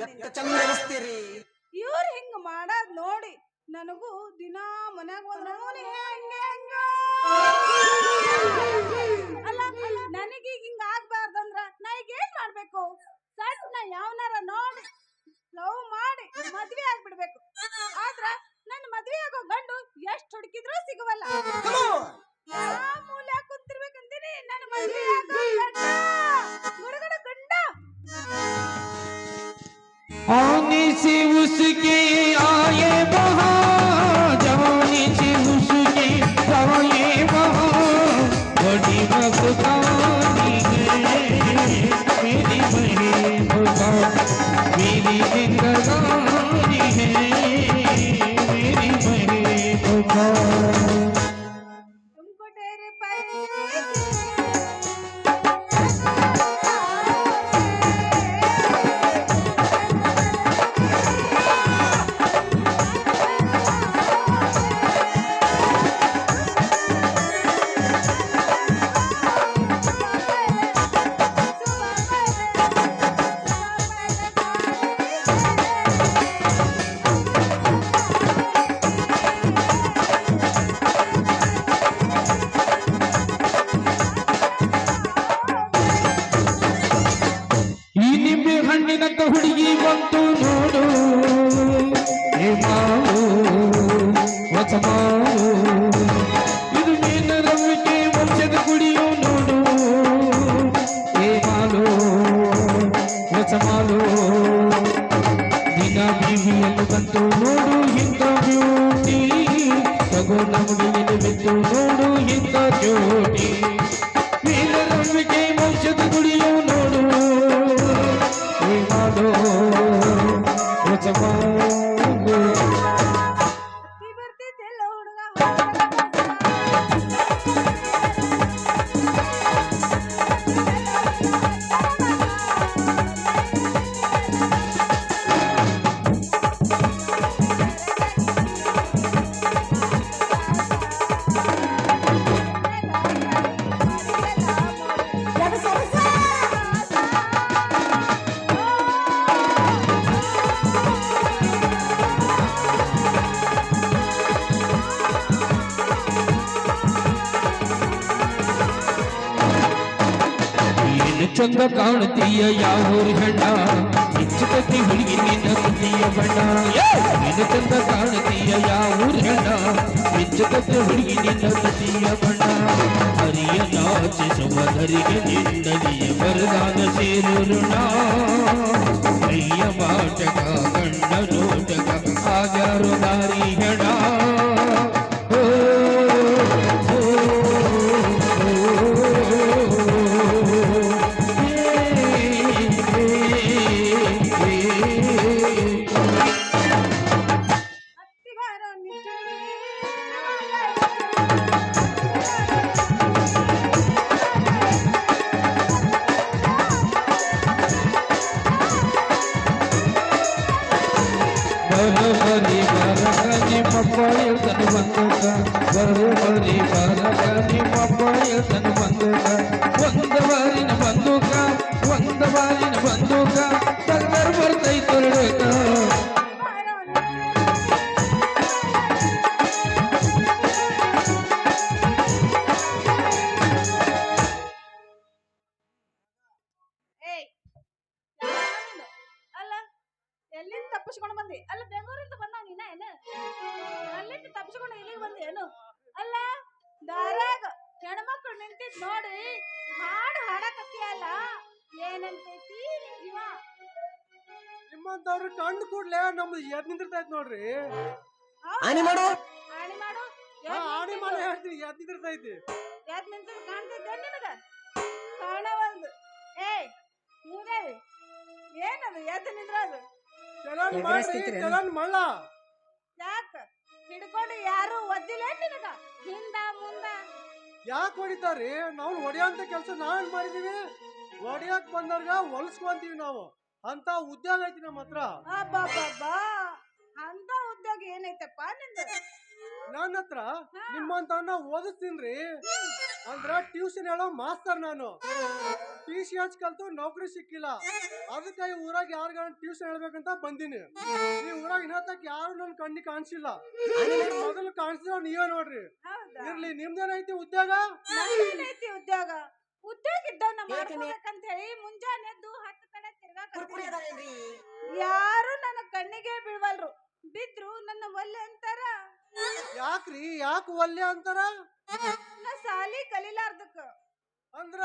ಎಷ್ಟು ಚಂದ ಅನಿಸ್ತೀರಿ. ಇವ್ರು ಹಿಂಗ ಮಾಡದ್ ನೋಡಿ ನನಗೂ ದಿನಾ ಮನ್ಯಾಗ ಹೋದ್ರ ಅಲ್ಲ ನನಗೀಗ ಹಿಂಗ ಆಗ್ಬಾರ್ದಂದ್ರ ನಾ ಈಗ ಏನ್ ಮಾಡ್ಬೇಕು? ಸಣ್ಣ ಯಾವನಾರ ನೋಡಿ ಲವ್ ಮಾಡಿ ಮದ್ವೆ ಆಗ್ಬಿಡ್ಬೇಕು. ಆದ್ರ ನನ್ನ ಮದ್ವೆ ಆಗೋ ಗಂಡು ಎಷ್ಟ್ ಹುಡುಕಿದ್ರು ಸಿಗವಲ್ಲ. ಮೂಲೆ ಕುಂತಿರ್ಬೇಕಂತೀನಿ ನನ್ನ ಮದ್ವೆ ಆಗೋ ಗಂಡ ಗುಡುಗಡ ಗಂಡ. आने से उसके आए बहार, जाने से उसके आए बहार, बड़ी मस्तानी है मेरी महबूबा, मेरी जिंदगानी है मेरी महबूबा. तुमको तेरे पर ಹಣ್ಣಿನಂತ ಹುಡುಗಿ ಬಂತು ನೋಡು, ಹೇ ಮಾವು ಹೊಸ ಮಾವು, ಇದು ನಿನ್ನ ರವಿಕೆ ವಂಶದ ಕುಡಿಯೋ ನೋಡು, ಹೇ ಮಾಲು ಹೊಸ ಮಾಲು. ದಿನ ಬೀವಿಯಲ್ಲಿ ಬಂತು ನೋಡು ಇಂಥ ಬ್ಯೂಟಿ, ತಗೋ ನಮ್ಮಡಿಯಲ್ಲಿ ಬಿದ್ದು ನೋಡು ಇಂಥ ಜೋಡಿ, ನಿನ್ನ ರವಿಕೆ ವಂಶದ ಕುಡಿಯೋ ನೋಡು, what's a ಬರ್ತಿದ್ದೆಲ್ಲ ಹುಡುಗ ಚಂದ ಕಾಣುತ್ತೀಯ ಯಾವೂರು ಹೆಣ್ಣ, ಹೆಚ್ಚುಕತಿ ಹುಡುಗಿ ನಿನ್ನ ಸುದ್ದಿಯ ಬಣ್ಣ. ನೀನು ಚಂದ ಕಾಣುತ್ತೀಯ ಯಾವೂರು ಹೆಣ್ಣ, ಹೆಚ್ಚುಕತಿ ಹುಡುಗಿ ನಿನ್ನ ಸುದ್ದಿಯ ಬಣ್ಣ. ಹರಿಯ ನಾಚಿಸುವ ಧರಿಗೆ ನಿನ್ನಲಿಯ ಬರದಾನ ಸೇರುಣ, ಕೈಯ ಮಾಟಕ ಕಣ್ಣ ನೋಟಕ ಆಗ್ಯಾರು ನಾರಿ ಹೆಣ. ಬರೋಬರಿ ಬಾರಕನಿ ಮಪ್ಪಾಯ ತನು ಬಂದಕ, ಬರೋಬರಿ ಬಾರಕನಿ ಮಪ್ಪಾಯ ತನು ಬಂದಕ, ಒಂದು ಬಾರಿನ ಬಂದೂಕ ಒಂದು ಬಾರಿನ ಬಂದೂಕ ತಲ್ಲರ್ ಬರ್ತೈತೆ ಹೊರಡಕ. ಎಲ್ಲಿಂದ ತಪ್ಪಿಸ್ಕೊಂಡು ಬಂದಿ? ಅಲ್ಲ ಬೆಂಗಳೂರಿಂದ ಬಂದ ನೀನ ಏನು? ಅಲ್ಲಿಂದ ತಪ್ಪಿಸ್ಕೊಂಡು ಇಲ್ಲಿಗೆ ಬಂದಿ ಏನು? ಅಲ್ಲ ದಾರ್ಯಾಗ ಹೆಣ್ಮಕ್ಳು ನಿಂತಿದ್ ನೋಡಿ ಹಾಡು ಹಾಡಕತ್ತಿಯಲ್ಲ, ಏನಂತೈತಿ ನಿನ್ ಜೀವ? ನಿಮ್ಮಂತವ್ರು ಕಂಡು ಕೂಡ್ಲೆ ನಮ್ದು ಎದ್ ನಿಂದಿರ್ತೈತ್ ನೋಡ್ರಿ. ಆನಿ ಮಾಡು ಆಣಿ ಮಾಡು ಆಣಿ ಮಾಡಿ ಹೇಳ್ತೀನಿ, ಎದ್ ನಿಂದಿರ್ತೈತಿ. ಯಾಕೆ ನಿಂತ ಕಾಣ್ತಿದ್ದೆ ನಿನಗ? ಕಾಣವಲ್ದು. ಏಯ್ ಮೂದೇವಿ ಏನದು ಎದ್ದು ನಿಂದ್ರದು? ಚಲನ್ ಮಾಡ್ರಿ, ಚಲನ್ ಮಳ್ಳ. ಯಾಕ ಹಿಡ್ಕೊಂಡು ಯಾರು ಒದ್ದಿಲ್ಲ ನಿನಗ? ಹಿಂದ ಮುಂದ ಯಾಕೆ ಹೊಡಿತಾರ್ರಿ? ನಾವು ಹೊಡಿಯೋಂತ ಕೆಲಸ ನಾವೇನ್ ಮಾಡಿದೀವಿ? ಹೊಡಿಯಕ್ ಬಂದವ್ರಗ ಹೊಲಸ್ಕೊಂತೀವಿ ನಾವು. ಅಂತ ಉದ್ಯೋಗ ಐತಿ ನಮ್ಮ ಹತ್ರ. ಅಬ್ಬಬ್ಬಬ್ಬಾ, ಅಂತ ಉದ್ಯೋಗ ಏನೈತಪ್ಪ ನಿಂದ? ನನ್ನ ಹತ್ರ ನಿಮ್ಮಂತವನ್ನ ಓದಿಸ್ತೀನ್ರಿ. ಅಂದ್ರ ಟ್ಯೂಷನ್ ಹೇಳೋ ಮಾಸ್ತರ್ ನಾನು. TCH ಕಲ್ತು ನೌಕರಿ ಸಿಕ್ಕಿಲ್ಲ. ಅದಕ್ಕೆ ಈ ಊರಾಗ ಯಾರಿಗಾರ ಟ್ಯೂಷನ್ ಹೇಳ್ಬೇಕಂತ ಬಂದೀನಿ. ಈ ಊರಾಗ ಇನ್ನತಕ್ಕ ಯಾರು ನನ್ನ ಕಣ್ಣಿಗೆ ಕಾಣಿಸಿಲ್ಲ. ಮೊದಲು ಕಾಣಿಸಿದ್ರೆ ನೀವೇ ನೋಡ್ರಿ. ಹೌದಾ ಇರ್ಲಿ, ನಿಮ್ದೇನೈತಿ ಉದ್ಯೋಗ? ನಂದೇನೈತಿ ಉದ್ಯೋಗ ಇದ್ದವ್ನ ಹೇಳ್ತೀನಿ. ಮಾಡ್ಕೋಬೇಕಂತ ಹೇಳಿ ಮುಂಜಾನೆ ಎದ್ದು 10 ಕಡೆ ಕುರ್ಕುರಿ ತಿರ್ಗಾಕ ಅದಾವೇನ್ರಿ? ಯಾರು ನನ್ನ ಕಣ್ಣಿಗೆ ಬೀಳ್ವಲ್ರು. ಬಿದ್ರು ನನ್ನ ಒಲ್ಲೆ ಅಂತಾರ. ಯಾಕ್ರಿ, ಯಾಕೆ ಒಲ್ಲೆ ಅಂತಾರ? ನಾ ಸಾಲಿ ಕಲಿಲಾರ್ದಕ್ಕ ಅಂದ್ರ